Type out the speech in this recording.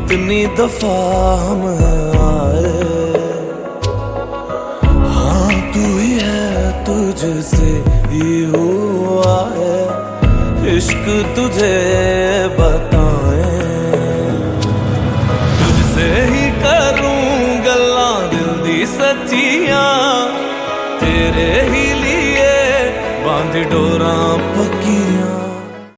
कितनी दफा हम आए, हाँ तू ही है, तुझसे ही हुआ है, इश्क तुझे बताए। तुझसे ही करूं गल्लां दिल दी सच्चियां, तेरे ही लिए बांध डोरां पक्कियां।